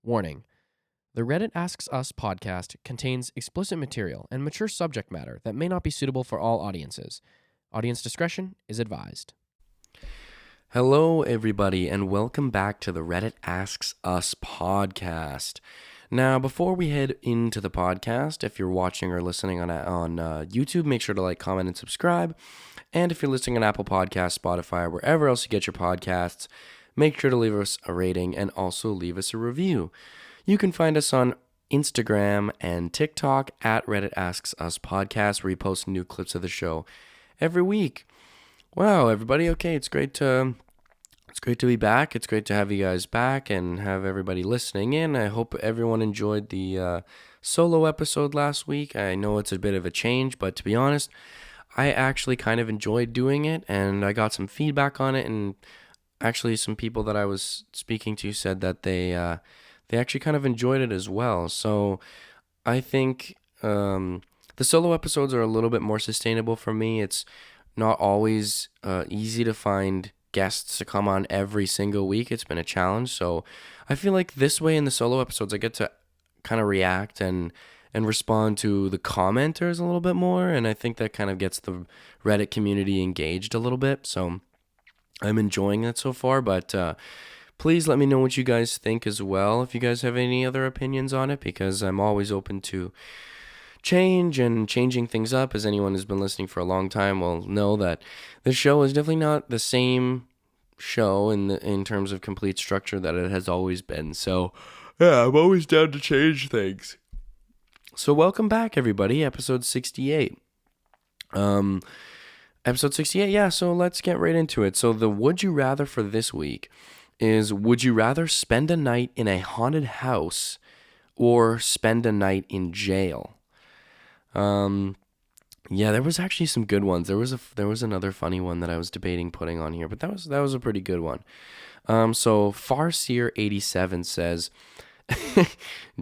Warning: the Reddit Asks Us podcast contains explicit material and mature subject matter that may not be suitable for all audiences. Audience discretion is advised. Hello, everybody, and welcome back to the Reddit Asks Us podcast. Now, before we head into the podcast, if you're watching or listening on YouTube, make sure to like, comment, and subscribe. And if you're listening on Apple Podcasts, Spotify, or wherever else you get your podcasts, make sure to leave us a rating and also leave us a review. You can find us on Instagram and TikTok at Reddit Asks Us Podcast, where we post new clips of the show every week. Wow, everybody. Okay, it's great to be back. It's great to have you guys back and have everybody listening in. I hope everyone enjoyed the solo episode last week. I know it's a bit of a change, but to be honest, I actually kind of enjoyed doing it, and I got some feedback on it, and actually some people that I was speaking to said that they actually kind of enjoyed it as well. So I think the solo episodes are a little bit more sustainable for me. It's not always easy to find guests to come on every single week. It's been a challenge. So I feel like this way in the solo episodes, I get to kind of react and respond to the commenters a little bit more. And I think that kind of gets the Reddit community engaged a little bit. So I'm enjoying it so far, but please let me know what you guys think as well. If you guys have any other opinions on it, because I'm always open to change and changing things up. As anyone who's been listening for a long time will know that the show is definitely not the same show in terms of complete structure that it has always been. So yeah, I'm always down to change things. So welcome back, everybody. Episode 68. Episode 68, yeah, so let's get right into it. So the would you rather for this week is, would you rather spend a night in a haunted house or spend a night in jail? Yeah, there was actually some good ones. There was another funny one that I was debating putting on here, but that was a pretty good one. So Farseer87 says,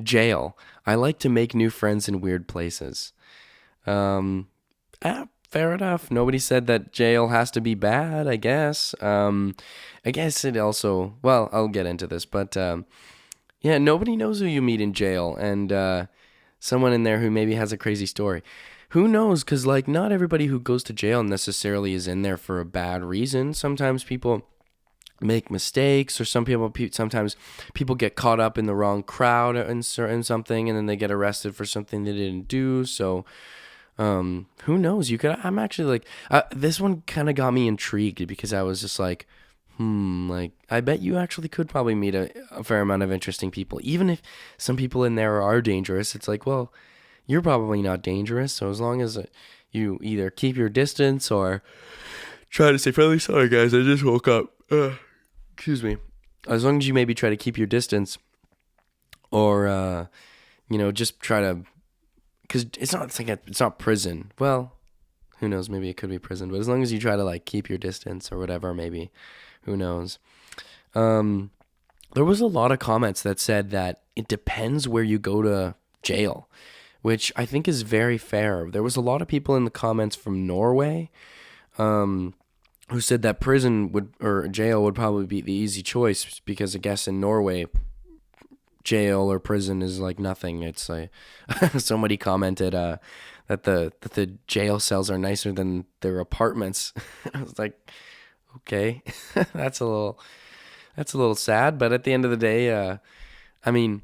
jail. I like to make new friends in weird places. Fair enough. Nobody said that jail has to be bad, I guess. I guess it also, well, I'll get into this, but yeah, nobody knows who you meet in jail, and someone in there who maybe has a crazy story. Who knows? Because, like, not everybody who goes to jail necessarily is in there for a bad reason. Sometimes people make mistakes, or sometimes people get caught up in the wrong crowd and something, and then they get arrested for something they didn't do. So who knows? I'm actually like, this one kind of got me intrigued, because I was just like, like, I bet you actually could probably meet a fair amount of interesting people. Even if some people in there are dangerous, it's like, well, you're probably not dangerous. So as long as you either keep your distance or try to stay friendly. Sorry, guys, I just woke up. Excuse me. As long as you maybe try to keep your distance, or just try to, because it's not prison. Well, who knows? Maybe it could be prison, but as long as you try to like keep your distance or whatever, maybe, who knows? There was a lot of comments that said that it depends where you go to jail, which I think is very fair. There was a lot of people in the comments from Norway, who said that jail would probably be the easy choice, because I guess in Norway, jail or prison is like nothing. It's like somebody commented that the jail cells are nicer than their apartments. I was like, okay, that's a little sad, but at the end of the day, I mean,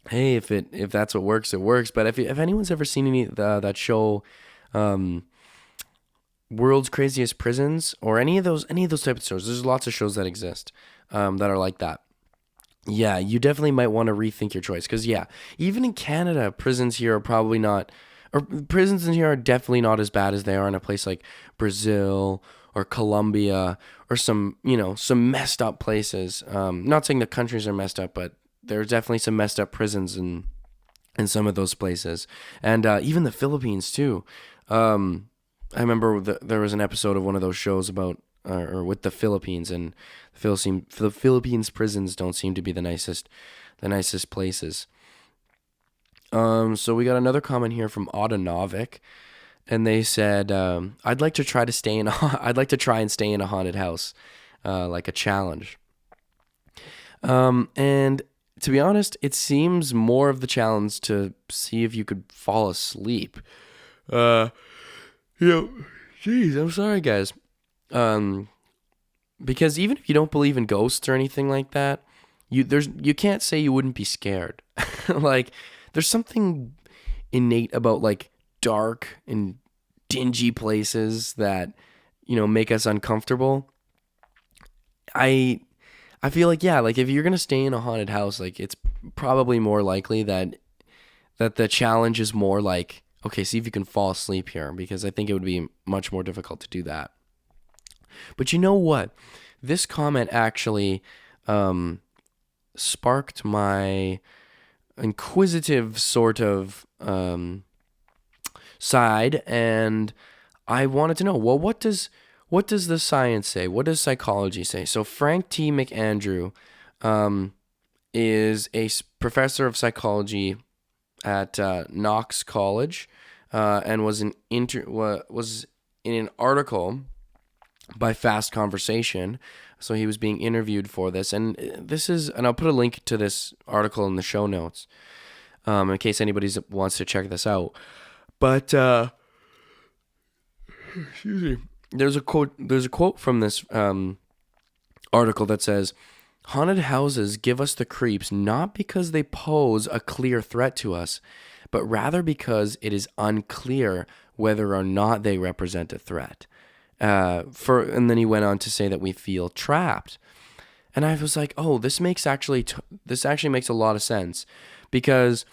hey, if that's what works, it works. But if anyone's ever seen that show, World's Craziest Prisons, or any of those type of shows, there's lots of shows that exist that are like that. Yeah, you definitely might want to rethink your choice, because yeah, even in Canada, prisons in here are definitely not as bad as they are in a place like Brazil or Colombia or some messed up places. Not saying the countries are messed up, but there's definitely some messed up prisons in some of those places, and even the Philippines too. I remember there was an episode of one of those shows about or with the Philippines, and the Philippines prisons don't seem to be the nicest places. So we got another comment here from Autonovic, and they said, I'd like to try and stay in a haunted house, like a challenge. And to be honest, it seems more of the challenge to see if you could fall asleep. Uh, Jeez, I'm sorry, guys. Um, because even if you don't believe in ghosts or anything like that, you can't say you wouldn't be scared. Like, there's something innate about like dark and dingy places that make us uncomfortable. I I feel like, yeah, like if you're gonna stay in a haunted house, like it's probably more likely that the challenge is more like, okay, see if you can fall asleep here, because I think it would be much more difficult to do that. But you know what? This comment actually sparked my inquisitive sort of side, and I wanted to know, well, what does the science say? What does psychology say? So Frank T. McAndrew is a professor of psychology at Knox College, and was was in an article by Fast Conversation. So he was being interviewed for this, and and I'll put a link to this article in the show notes, in case anybody wants to check this out. But excuse me. There's a quote from this article that says, "Haunted houses give us the creeps not because they pose a clear threat to us, but rather because it is unclear whether or not they represent a threat." And then he went on to say that we feel trapped, and I was like, "Oh, this actually makes a lot of sense, because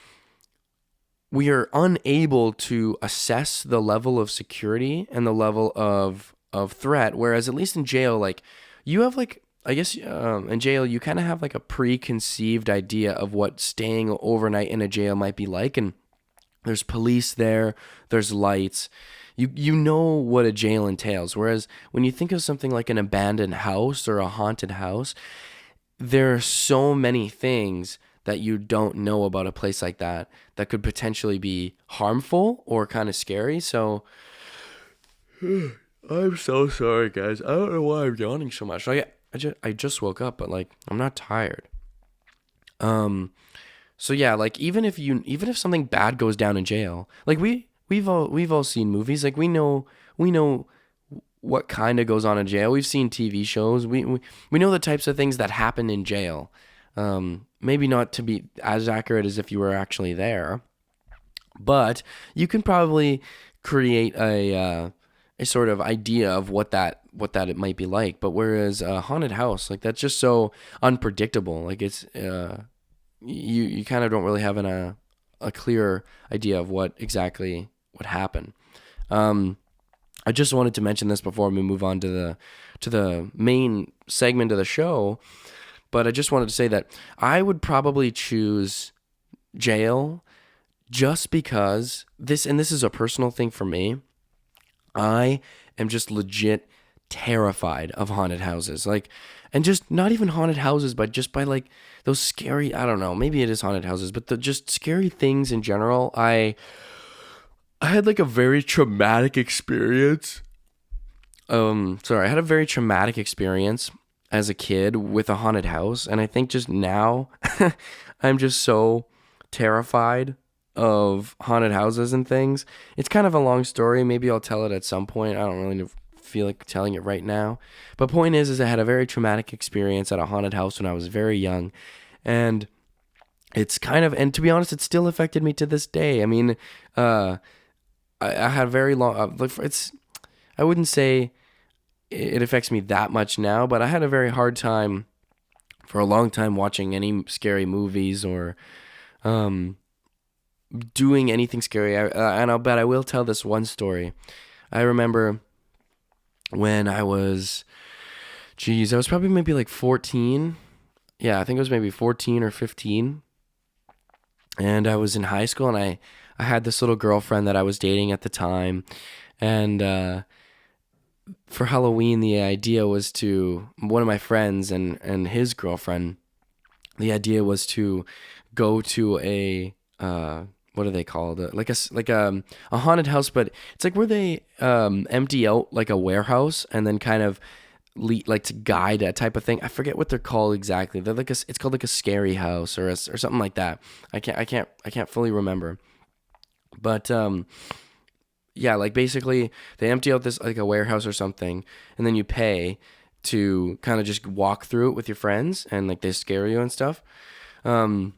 we are unable to assess the level of security and the level of threat. Whereas at least in jail, like you have like, I guess in jail, you kind of have like a preconceived idea of what staying overnight in a jail might be like. And there's police there, there's lights. You know what a jail entails. Whereas when you think of something like an abandoned house or a haunted house, there are so many things that you don't know about a place like that could potentially be harmful or kind of scary. So I'm so sorry, guys. I don't know why I'm yawning so much. I just woke up, but like I'm not tired. So yeah, like even if something bad goes down in jail, like we've all seen movies, like we know what kind of goes on in jail. We've seen TV shows. We know the types of things that happen in jail. Maybe not to be as accurate as if you were actually there, but you can probably create a sort of idea of what that it might be like. But whereas a haunted house, like that's just so unpredictable. Like it's you kind of don't really have a clear idea of what exactly would happen. I just wanted to mention this before we move on to the main segment of the show. But I just wanted to say that I would probably choose jail just because this is a personal thing for me. I am just legit terrified of haunted houses. Like, and just not even haunted houses, but just by like those scary, I don't know, maybe it is haunted houses, but the just scary things in general. I had like a very traumatic experience. I had a very traumatic experience as a kid with a haunted house, and I think just now I'm just so terrified of haunted houses and things. It's kind of a long story. Maybe I'll tell it at some point. I don't really feel like telling it right now. But point is I had a very traumatic experience at a haunted house when I was very young, and it's kind of, and to be honest, it still affected me to this day. I mean, I had very long, I wouldn't say it affects me that much now, but I had a very hard time for a long time watching any scary movies or doing anything scary. I'll bet I will tell this one story. I remember when I was probably maybe like 14. Yeah, I think it was maybe 14 or 15. And I was in high school, and I had this little girlfriend that I was dating at the time. And for Halloween, the idea was one of my friends and his girlfriend, the idea was to go to a, what are they called? Like a haunted house, but it's like where they empty out like a warehouse and then kind of like to guide that type of thing. I forget what they're called exactly. They're like it's called like a scary house or something like that. I can't fully remember. But yeah, like basically they empty out this like a warehouse or something, and then you pay to kind of just walk through it with your friends, and like they scare you and stuff. And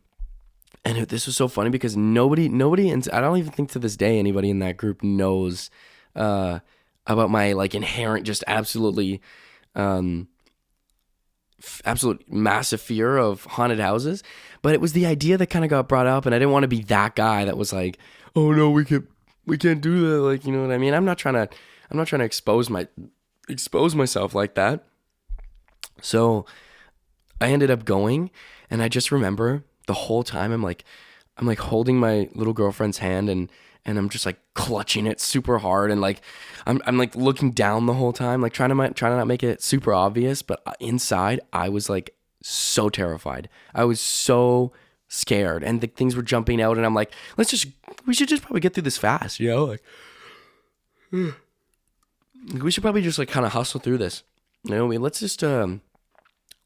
this was so funny because nobody, and I don't even think to this day anybody in that group knows about my like inherent, just absolutely, absolute massive fear of haunted houses. But it was the idea that kind of got brought up, and I didn't want to be that guy that was like, "Oh no, we can't do that." Like, you know what I mean? I'm not trying to expose myself like that. So I ended up going, and I just remember the whole time I'm like holding my little girlfriend's hand, and I'm just like clutching it super hard, and like I'm like looking down the whole time, like trying to not make it super obvious, but inside I was like so terrified. I was so scared, and the things were jumping out, and I'm like, we should just probably get through this fast, you know, like we should probably just like kind of hustle through this, you know.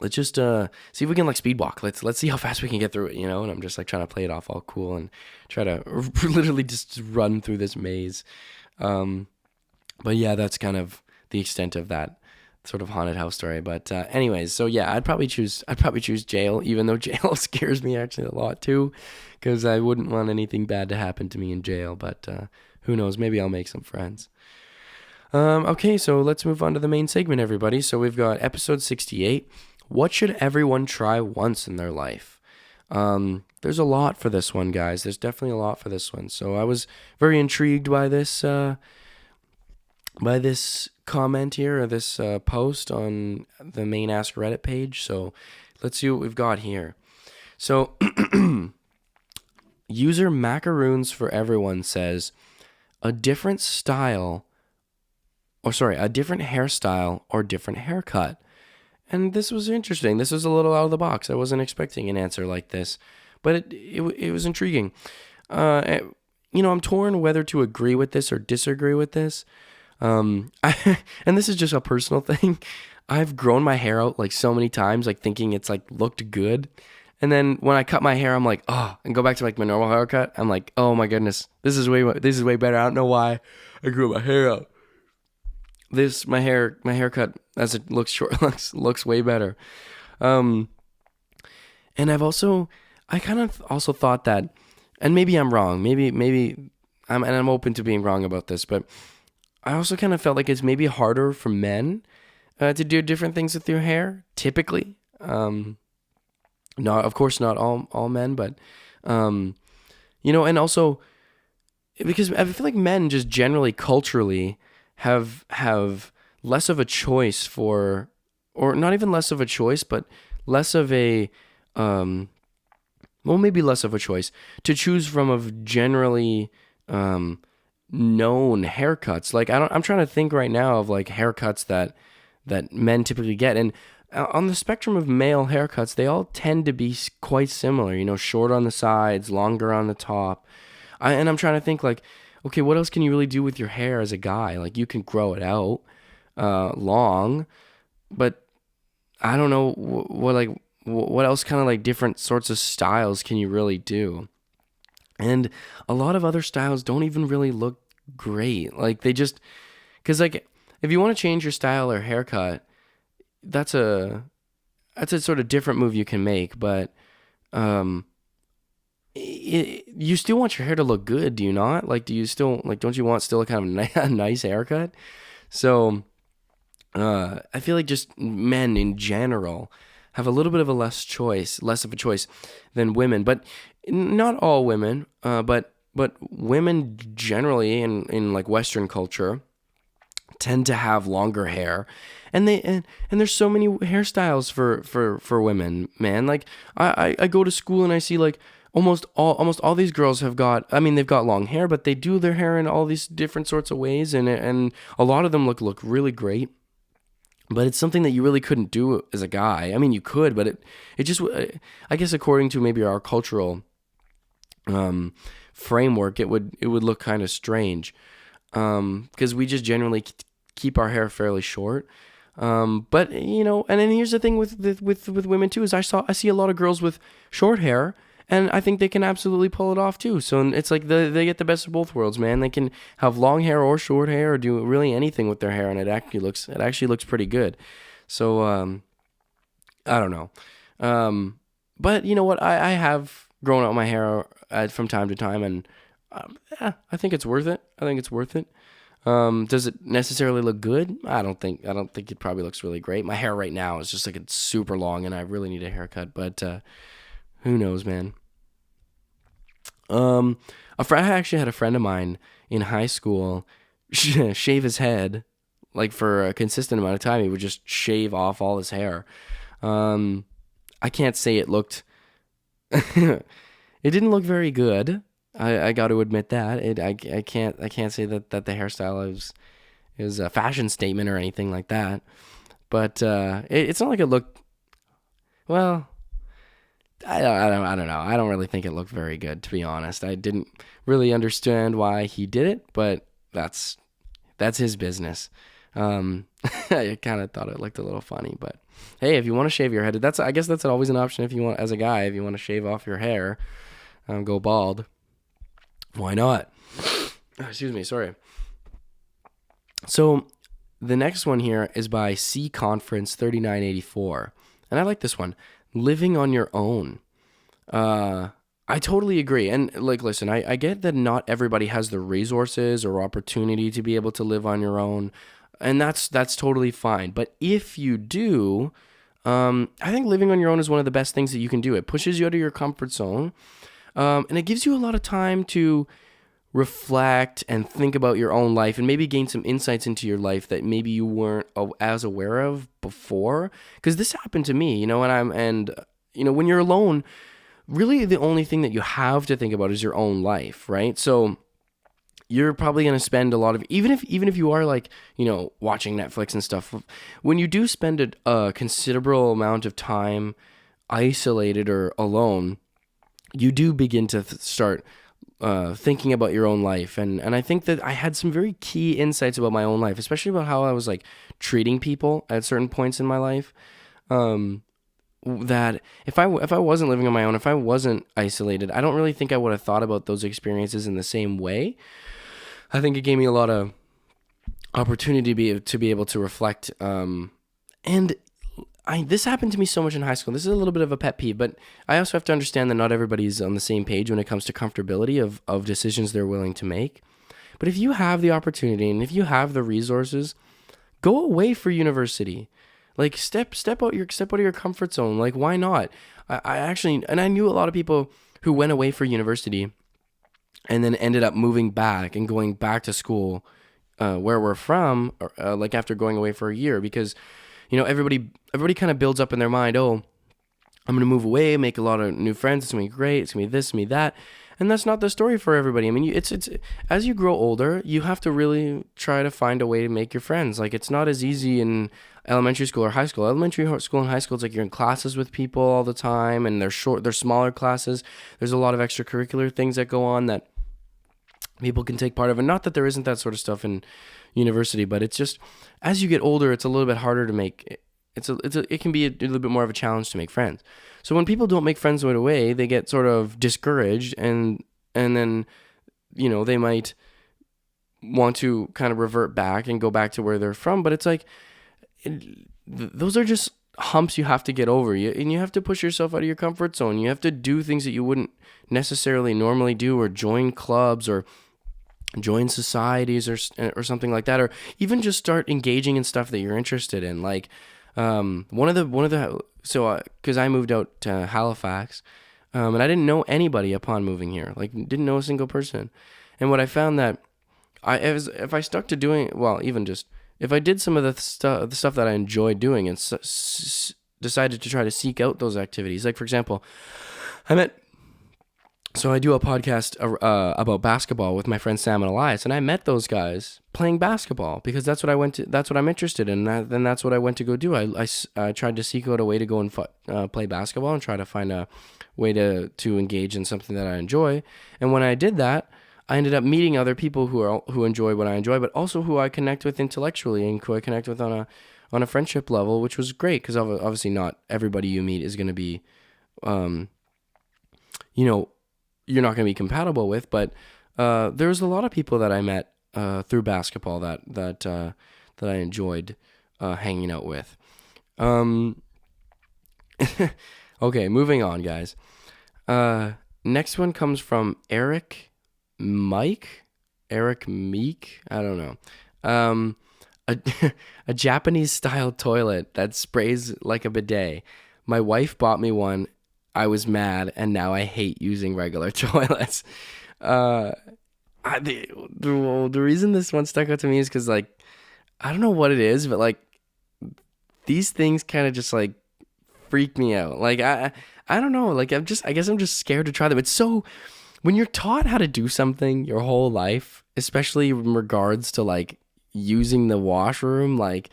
Let's just see if we can like speed walk. Let's see how fast we can get through it, you know. And I'm just like trying to play it off all cool and try to literally just run through this maze. But yeah, that's kind of the extent of that sort of haunted house story. But anyways, so yeah, I'd probably choose jail, even though jail scares me actually a lot too, because I wouldn't want anything bad to happen to me in jail. But who knows? Maybe I'll make some friends. Okay, so let's move on to the main segment, everybody. So we've got episode 68. What should everyone try once in their life? There's a lot for this one, guys. There's definitely a lot for this one. So I was very intrigued by this comment here, or this post on the main AskReddit page. So let's see what we've got here. So user Macaroons for Everyone says, a different hairstyle or different haircut. And this was interesting. This was a little out of the box. I wasn't expecting an answer like this, but it was intriguing. You know, I'm torn whether to agree with this or disagree with this. And this is just a personal thing. I've grown my hair out like so many times, like thinking it's like looked good. And then when I cut my hair, I'm like, oh, and go back to like my normal haircut. I'm like, oh my goodness, this is way better. I don't know why I grew my hair out. My haircut as it looks short looks way better. And I kind of also thought that, and maybe I'm wrong. Maybe I'm open to being wrong about this, but I also kind of felt like it's maybe harder for men to do different things with your hair. Typically, not all men, but you know, and also because I feel like men just generally culturally have less of a choice for, or not even less of a choice, but less of a, maybe less of a choice to choose from of generally known haircuts. Like I'm trying to think right now of like haircuts that men typically get, and on the spectrum of male haircuts, they all tend to be quite similar. You know, short on the sides, longer on the top. And I'm trying to think like, okay, what else can you really do with your hair as a guy? Like, you can grow it out long, but I don't know what else kind of like different sorts of styles can you really do? And a lot of other styles don't even really look great. Like, they just, because like if you want to change your style or haircut, that's a sort of different move you can make, but you still want your hair to look good, do you not? Like, do you still, like, don't you want still a kind of a nice haircut? So, I feel like just men in general have a little bit of less of a choice than women, but not all women, but women generally in like Western culture tend to have longer hair, and there's so many hairstyles for women, man. Like I go to school and I see like almost all these girls they've got long hair, but they do their hair in all these different sorts of ways, and a lot of them look really great. But it's something that you really couldn't do as a guy. I mean, you could, but it just, I guess according to maybe our cultural framework, it would look kind of strange, because we just generally keep our hair fairly short. But and then here's the thing with women too, is I see a lot of girls with short hair, and I think they can absolutely pull it off too. So it's like they get the best of both worlds, man. They can have long hair or short hair, or do really anything with their hair, and it actually looks pretty good. So I don't know. But you know what? I have grown out my hair from time to time, and I think it's worth it. Does it necessarily look good? I don't think it probably looks really great. My hair right now is just like it's super long, and I really need a haircut. But who knows, man? I actually had a friend of mine in high school shave his head like for a consistent amount of time. He would just shave off all his hair. I can't say it looked. It didn't look very good. I got to admit that. I can't say that the hairstyle is a fashion statement or anything like that. But it's not like it looked. Well, I don't know. I don't really think it looked very good, to be honest. I didn't really understand why he did it, but that's his business. I kind of thought it looked a little funny, but hey, if you want to shave your head, I guess that's always an option. If you want, as a guy, if you want to shave off your hair, go bald. Why not? Excuse me, sorry. So the next one here is by C Conference 3984. And I like this one. Living on your own. I totally agree. And like, listen, I get that not everybody has the resources or opportunity to be able to live on your own. And that's totally fine. But if you do, I think living on your own is one of the best things that you can do. It pushes you out of your comfort zone. And it gives you a lot of time to reflect and think about your own life and maybe gain some insights into your life that maybe you weren't as aware of before. Because this happened to me, and when you're alone, really the only thing that you have to think about is your own life, right? So you're probably going to spend a lot of, even if you are like, watching Netflix and stuff, when you do spend a considerable amount of time isolated or alone, you do begin to start thinking about your own life. And I think that I had some very key insights about my own life, especially about how I was like treating people at certain points in my life. That if I wasn't living on my own, if I wasn't isolated, I don't really think I would have thought about those experiences in the same way. I think it gave me a lot of opportunity to be able to reflect. This happened to me so much in high school. This is a little bit of a pet peeve, but I also have to understand that not everybody's on the same page when it comes to comfortability of decisions they're willing to make. But if you have the opportunity and if you have the resources, go away for university. Like step out of your comfort zone. Like, why not? I knew a lot of people who went away for university and then ended up moving back and going back to school where we're from, like after going away for a year, because everybody kind of builds up in their mind, oh, I'm going to move away, make a lot of new friends, it's going to be great, it's going to be this, it's going to be that. And that's not the story for everybody. I mean, it's as you grow older, you have to really try to find a way to make your friends. Like, it's not as easy in elementary school or high school. Elementary school and high school, it's like you're in classes with people all the time, and they're smaller classes. There's a lot of extracurricular things that go on that people can take part of. And not that there isn't that sort of stuff in university, but it's just, as you get older, it's a little bit harder to make. It can be a little bit more of a challenge to make friends. So when people don't make friends right away, they get sort of discouraged, and then, they might want to kind of revert back and go back to where they're from. But it's like, those are just humps you have to get over. And you have to push yourself out of your comfort zone. You have to do things that you wouldn't necessarily normally do, or join clubs, or join societies, or something like that, or even just start engaging in stuff that you're interested in. Like, because I moved out to Halifax, and I didn't know anybody upon moving here, like didn't know a single person. And what I found that if I stuck to doing, well, even just if I did some of the stuff that I enjoyed doing, and decided to try to seek out those activities, like for example, so I do a podcast about basketball with my friend Sam and Elias, and I met those guys playing basketball because that's what I'm interested in. Then that's what I went to go do. I tried to seek out a way to go and play basketball and try to find a way to engage in something that I enjoy. And when I did that, I ended up meeting other people who enjoy what I enjoy, but also who I connect with intellectually and who I connect with on on a friendship level, which was great because obviously not everybody you meet is going to be, you know, you're not going to be compatible with. But there was a lot of people that I met through basketball that I enjoyed hanging out with. Okay, moving on, guys. Next one comes from Eric Meek. I don't know. A Japanese style toilet that sprays like a bidet. My wife bought me one. I was mad, and now I hate using regular toilets. The reason this one stuck out to me is because, like, I don't know what it is, but, like, these things kind of just, like, freak me out. Like, I don't know. Like, I guess I'm just scared to try them. It's so, when you're taught how to do something your whole life, especially in regards to, like, using the washroom, like,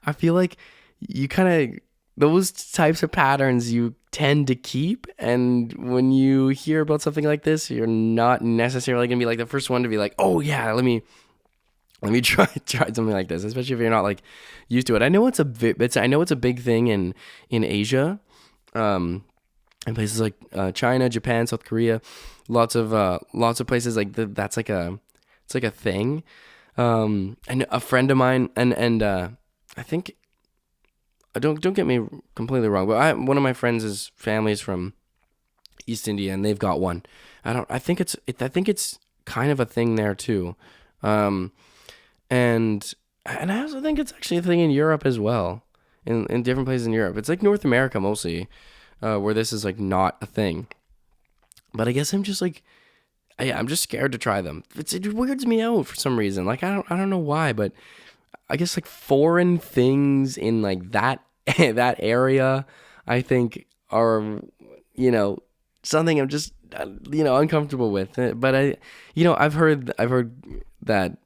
I feel like you kind of, those types of patterns you tend to keep, and when you hear about something like this, you're not necessarily gonna be like the first one to be like, oh yeah, let me try something like this, especially if you're not, like, used to it. I know it's a big thing in Asia, in places like China, Japan, South Korea, lots of places like that's like it's like a thing. And a friend of mine, and I think, don't get me completely wrong, but one of my friends' family is from East India, and they've got one. I think it's kind of a thing there too, and I also think it's actually a thing in Europe as well, in different places in Europe. It's like North America mostly, where this is like not a thing. But I guess I'm just like, I'm just scared to try them. It weirds me out for some reason. Like, I don't know why, but I guess, like, foreign things in, like, that area, I think, are, something I'm just, uncomfortable with. But I've heard that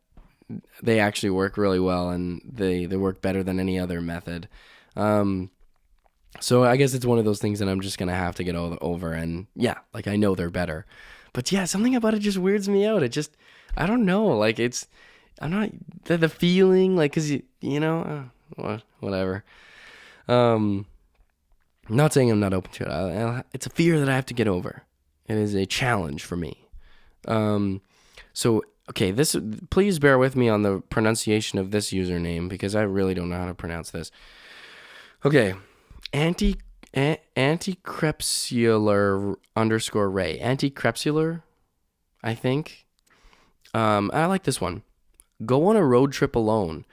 they actually work really well, and they work better than any other method. So I guess it's one of those things that I'm just gonna have to get over. And yeah, like, I know they're better. But yeah, something about it just weirds me out. It just, I don't know. Like, I'm not, the feeling, like, cause whatever. Not saying I'm not open to it. It's a fear that I have to get over. It is a challenge for me. So, okay, please bear with me on the pronunciation of this username, because I really don't know how to pronounce this. Okay. Anticrepsular _Ray. Anticrepsular, I think. I like this one. Go on a road trip alone.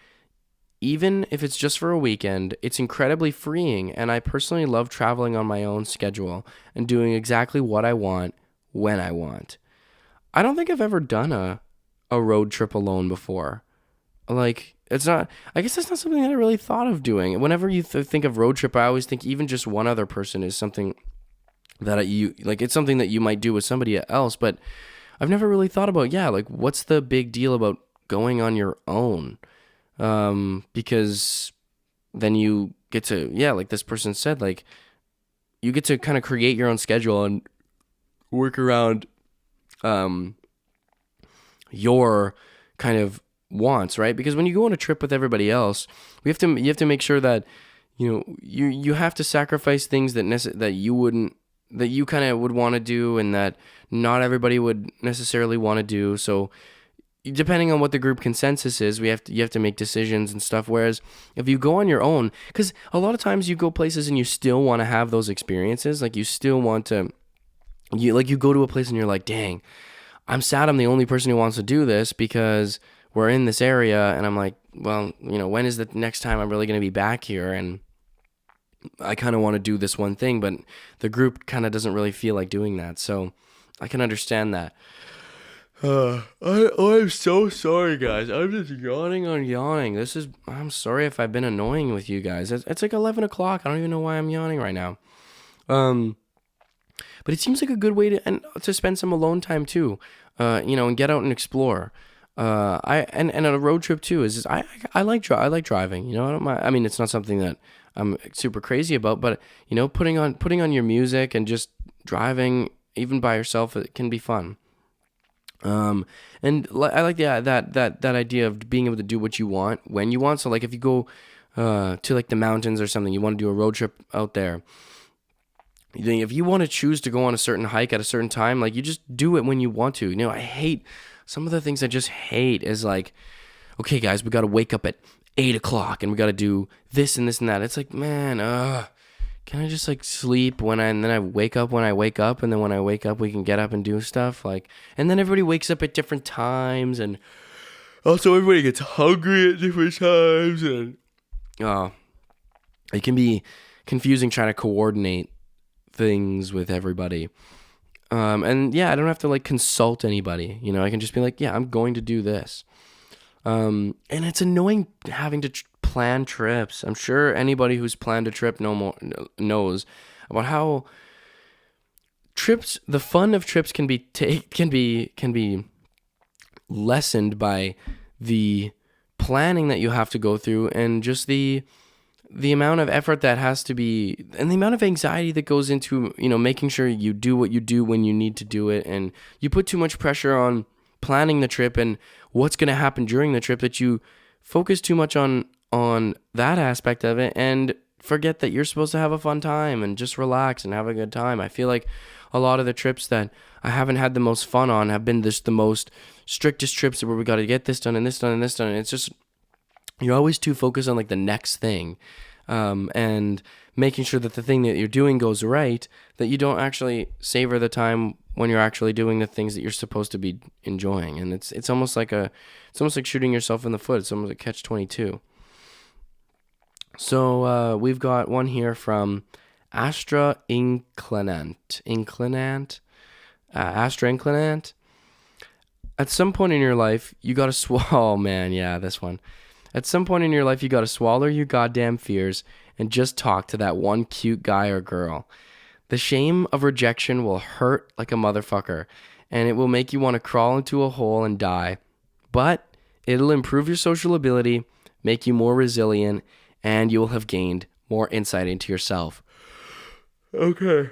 Even if it's just for a weekend, it's incredibly freeing, and I personally love traveling on my own schedule and doing exactly what I want when I want. I don't think I've ever done a road trip alone before. Like, I guess that's not something that I really thought of doing. Whenever you think of road trip, I always think even just one other person is something that it's something that you might do with somebody else, but I've never really thought about, like, what's the big deal about going on your own? Because then you get to, like this person said, like, you get to kind of create your own schedule and work around, your kind of wants, right? Because when you go on a trip with everybody else, you have to make sure that, you have to sacrifice things that you kind of would want to do, and that not everybody would necessarily want to do. So depending on what the group consensus is, you have to make decisions and stuff. Whereas if you go on your own, because a lot of times you go places and you still want to have those experiences, like, you still want to, you go to a place and you're like, dang, I'm sad I'm the only person who wants to do this because we're in this area. And I'm like, well, when is the next time I'm really going to be back here? And I kind of want to do this one thing, but the group kind of doesn't really feel like doing that. So I can understand that. I'm so sorry, guys. I'm just yawning. I'm sorry if I've been annoying with you guys. It's like 11 o'clock. I don't even know why I'm yawning right now. But it seems like a good way to spend some alone time too. And get out and explore. And a road trip too is just, I like driving. I don't mind. I mean, it's not something that I'm super crazy about, but putting on your music and just driving even by yourself, it can be fun. I like that idea of being able to do what you want when you want. So like if you go to like the mountains or something, you want to do a road trip out there. If you want to choose to go on a certain hike at a certain time, like you just do it when you want to. I hate some of the things I just hate is like, okay, guys, we got to wake up at 8 o'clock and we got to do this and this and that. It's like, man, can I just like sleep and then I wake up when I wake up, and then when I wake up we can get up and do stuff like, and then everybody wakes up at different times, and also everybody gets hungry at different times, and it can be confusing trying to coordinate things with everybody. And yeah, I don't have to like consult anybody. I can just be like, yeah, I'm going to do this. And it's annoying having to plan trips. I'm sure anybody who's planned a trip knows about how the fun of trips can be lessened by the planning that you have to go through, and just the amount of effort that has to be, and the amount of anxiety that goes into, making sure you do what you do when you need to do it. And you put too much pressure on planning the trip and what's going to happen during the trip, that you focus too much on that aspect of it and forget that you're supposed to have a fun time and just relax and have a good time. I feel like a lot of the trips that I haven't had the most fun on have been the most strictest trips where we got to get this done and this done and this done. And it's just, you're always too focused on like the next thing, and making sure that the thing that you're doing goes right, that you don't actually savor the time when you're actually doing the things that you're supposed to be enjoying. And it's almost like shooting yourself in the foot. It's almost like catch-22. So we've got one here from Astra Inclinant. Astra Inclinant. At some point in your life, you got to swallow. Oh man, yeah, this one. At some point in your life, you got to swallow your goddamn fears and just talk to that one cute guy or girl. The shame of rejection will hurt like a motherfucker, and it will make you want to crawl into a hole and die. But it'll improve your social ability, make you more resilient, and you will have gained more insight into yourself. Okay.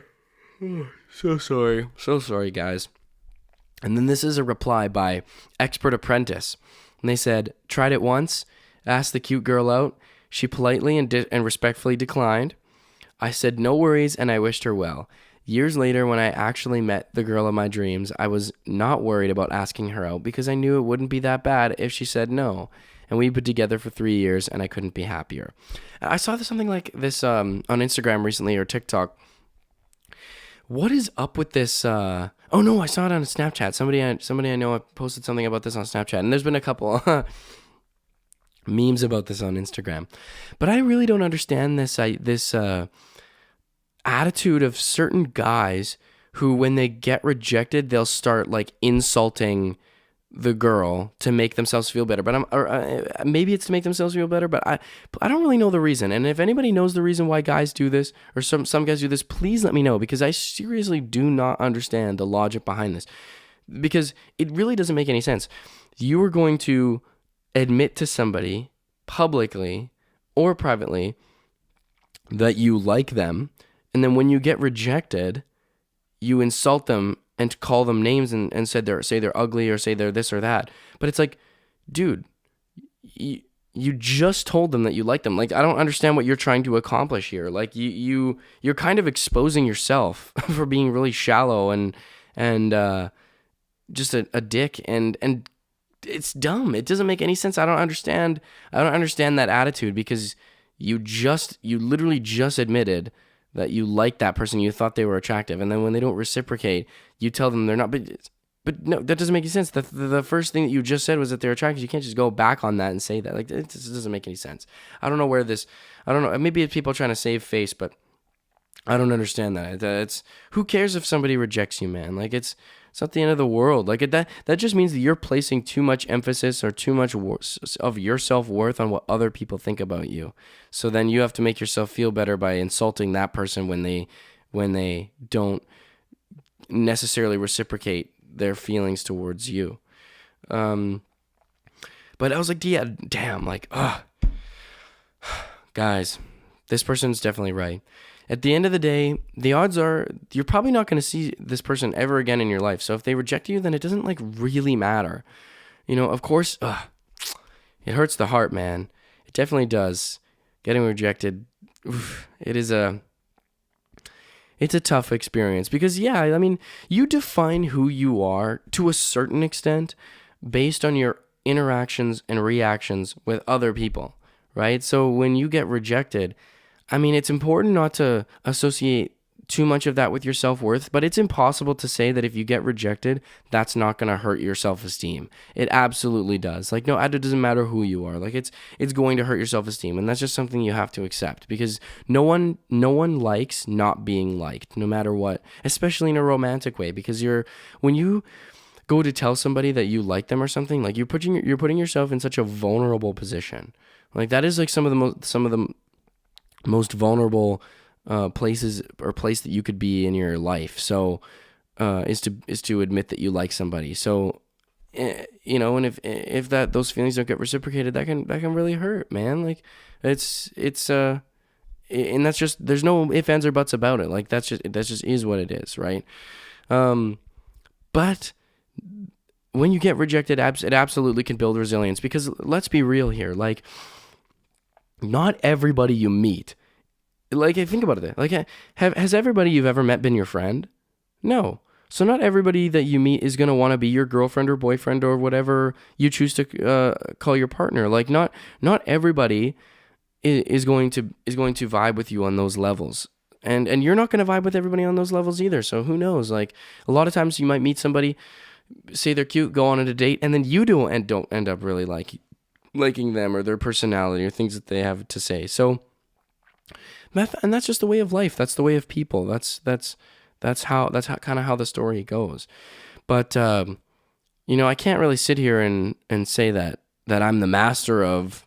Oh, so sorry. So sorry, guys. And then this is a reply by Expert Apprentice. And they said, tried it once, asked the cute girl out. She politely and respectfully declined. I said no worries, and I wished her well. Years later, when I actually met the girl of my dreams, I was not worried about asking her out because I knew it wouldn't be that bad if she said no. And we've been together for 3 years, and I couldn't be happier. I saw something like this on Instagram recently, or TikTok. What is up with this? Oh no, I saw it on Snapchat. Somebody I know posted something about this on Snapchat, and there's been a couple memes about this on Instagram. But I really don't understand this attitude of certain guys who, when they get rejected, they'll start like insulting the girl to make themselves feel better. But maybe it's to make themselves feel better, but I don't really know the reason. And if anybody knows the reason why guys do this, or some guys do this, please let me know, because I seriously do not understand the logic behind this, because it really doesn't make any sense. You are going to admit to somebody publicly or privately that you like them, and then when you get rejected, you insult them and call them names and say they're ugly, or say they're this or that. But it's like, dude, you just told them that you like them. Like, I don't understand what you're trying to accomplish here. Like, you're kind of exposing yourself for being really shallow and just a dick, and it's dumb. It doesn't make any sense. I don't understand that attitude, because you literally just admitted that you like that person, you thought they were attractive, and then when they don't reciprocate, you tell them they're not. But no, that doesn't make any sense. The first thing that you just said was that they're attractive. You can't just go back on that and say that. Like, it just doesn't make any sense. I don't know. Maybe it's people trying to save face, but I don't understand that. It's, who cares if somebody rejects you, man? Like, it's not the end of the world. Like, that just means that you're placing too much emphasis or too much of your self-worth on what other people think about you. So then you have to make yourself feel better by insulting that person when they don't necessarily reciprocate their feelings towards you. But I was like, yeah, damn, like, guys, this person's definitely right. at the end of the day, the odds are you're probably not going to see this person ever again in your life. So if they reject you, then it doesn't like really matter. Of course, it hurts the heart, man. It definitely does. Getting rejected, it's a tough experience because, yeah, I mean, you define who you are to a certain extent based on your interactions and reactions with other people, right? So when you get rejected, I mean, it's important not to associate too much of that with your self-worth, but it's impossible to say that if you get rejected, that's not going to hurt your self-esteem. It absolutely does. Like, no, it doesn't matter who you are. Like, it's going to hurt your self-esteem, and that's just something you have to accept because no one likes not being liked, no matter what, especially in a romantic way, because when you go to tell somebody that you like them or something, like you're putting yourself in such a vulnerable position. Like that is like some of the most vulnerable place that you could be in your life. So is to admit that you like somebody. So and if those feelings don't get reciprocated, that can really hurt, man. Like it's and that's just, there's no ifs, ands, or buts about it. Like that's just is what it is, right? But when you get rejected, it absolutely can build resilience because let's be real here. Like not everybody you meet, like think about it. Like has everybody you've ever met been your friend? No. So not everybody that you meet is going to want to be your girlfriend or boyfriend or whatever you choose to call your partner. Like not everybody is going to vibe with you on those levels. And you're not going to vibe with everybody on those levels either. So who knows? Like a lot of times you might meet somebody, say they're cute, go on a date, and then you don't end up really liking them or their personality or things that they have to say. So and that's just the way of life. That's the way of people. That's how kind of how the story goes. But I can't really sit here and say that I'm the master of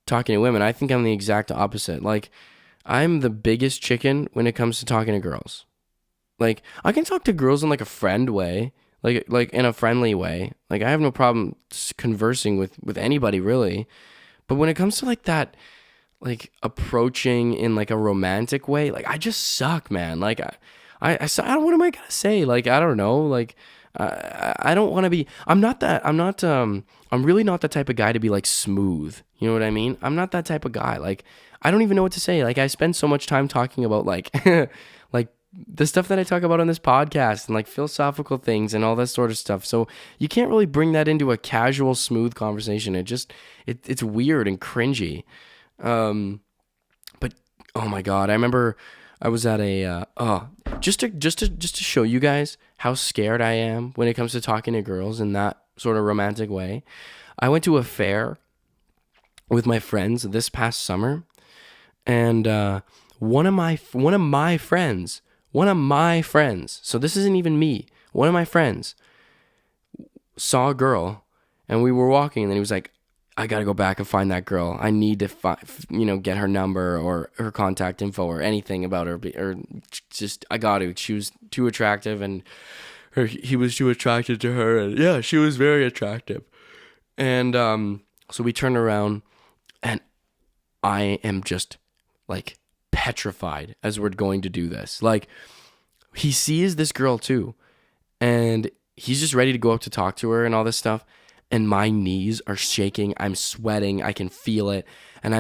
talking to women. I think I'm the exact opposite. Like I'm the biggest chicken when it comes to talking to girls. Like I can talk to girls in like a friend way, like in a friendly way. Like I have no problem conversing with anybody really. But when it comes to like that, like approaching in like a romantic way, like I just suck, man. Like I don't, what am I gonna say? Like I don't know. Like I don't want to be. I'm really not the type of guy to be like smooth. You know what I mean? I'm not that type of guy. Like I don't even know what to say. Like I spend so much time talking about like like the stuff that I talk about on this podcast and like philosophical things and all that sort of stuff. So you can't really bring that into a casual, smooth conversation. It's weird and cringy. But oh my God, I remember I was at a, just to show you guys how scared I am when it comes to talking to girls in that sort of romantic way. I went to a fair with my friends this past summer, and one of my friends, so this isn't even me, one of my friends saw a girl, and we were walking, and then he was like, I gotta go back and find that girl. I need to get her number or her contact info or anything about her, or just I got to. She was too attractive, and he was too attracted to her, and yeah, she was very attractive. And so we turned around, and I am just like petrified as we're going to do this. Like he sees this girl too, and he's just ready to go up to talk to her and all this stuff. And my knees are shaking. I'm sweating. I can feel it. And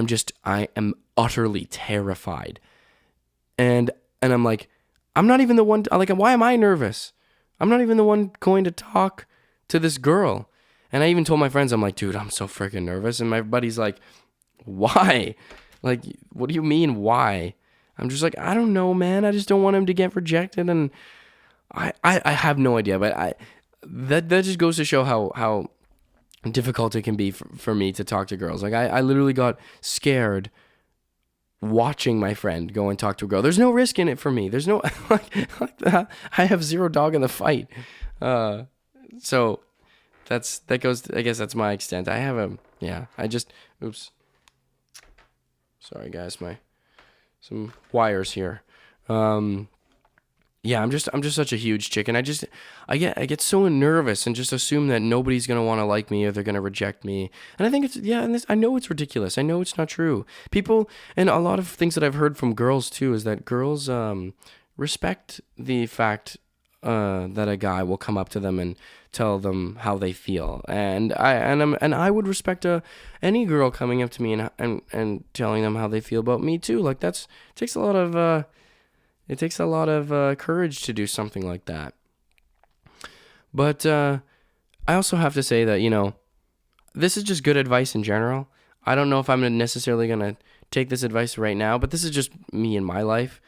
I am utterly terrified. And I'm like, I'm not even the one, like, why am I nervous? I'm not even the one going to talk to this girl. And I even told my friends, I'm like, dude, I'm so freaking nervous. And my buddy's like, why? Like, what do you mean, why? I'm just like, I don't know, man. I just don't want him to get rejected. And I have no idea. But that just goes to show how difficult it can be for me to talk to girls. Like I literally got scared watching my friend go and talk to a girl. There's no risk in it for me. There's no like that. I have zero dog in the fight. So that goes. I guess that's my extent. I have oops. Sorry guys, some wires here. yeah, I'm just such a huge chick, and I get so nervous and just assume that nobody's gonna want to like me or they're gonna reject me. And I think it's yeah, and I know it's ridiculous. I know it's not true. People and a lot of things that I've heard from girls too is that girls respect the fact that a guy will come up to them and tell them how they feel, and I would respect any girl coming up to me and telling them how they feel about me too. Like that's takes a lot of it takes a lot of courage to do something like that. But I also have to say that, this is just good advice in general. I don't know if I'm necessarily going to take this advice right now, but this is just me in my life.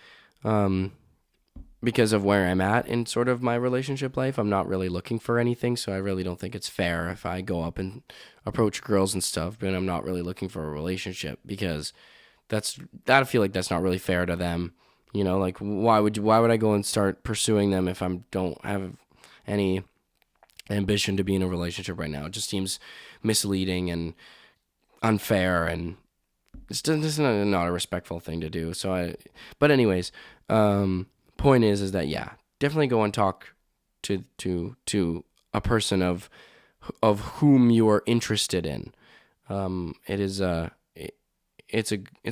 Because of where I'm at in sort of my relationship life. I'm not really looking for anything, so I really don't think it's fair if I go up and approach girls and stuff, but I'm not really looking for a relationship because I feel like that's not really fair to them. Like why would I go and start pursuing them if I don't have any ambition to be in a relationship right now? It just seems misleading and unfair, and it's just not a respectful thing to do. But anyways, point is that yeah, definitely go and talk to a person of whom you are interested in. It's a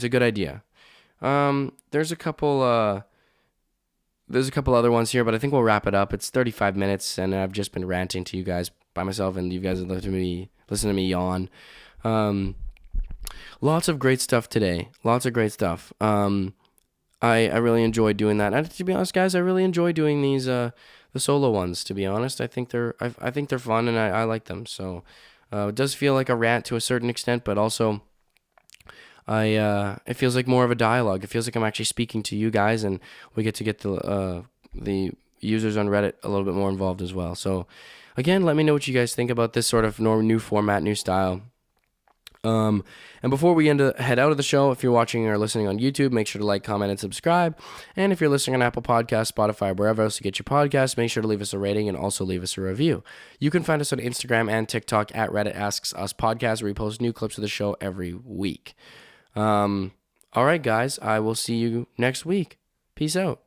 good idea. There's a couple other ones here, but I think we'll wrap it up. It's 35 minutes, and I've just been ranting to you guys by myself, and you guys have listen to me yawn. Lots of great stuff today. Lots of great stuff. I really enjoy doing that. And to be honest, guys, I really enjoy doing these the solo ones. To be honest, I think they're fun, and I like them. So it does feel like a rant to a certain extent, but also it feels like more of a dialogue. It feels like I'm actually speaking to you guys, and we get the users on Reddit a little bit more involved as well. So again, let me know what you guys think about this sort of new format, new style. And before we head out of the show, if you're watching or listening on YouTube, make sure to like, comment, and subscribe. And if you're listening on Apple Podcasts, Spotify, wherever else you get your podcasts, make sure to leave us a rating and also leave us a review. You can find us on Instagram and TikTok at Reddit Asks Us Podcast, where we post new clips of the show every week. All right, guys, I will see you next week. Peace out.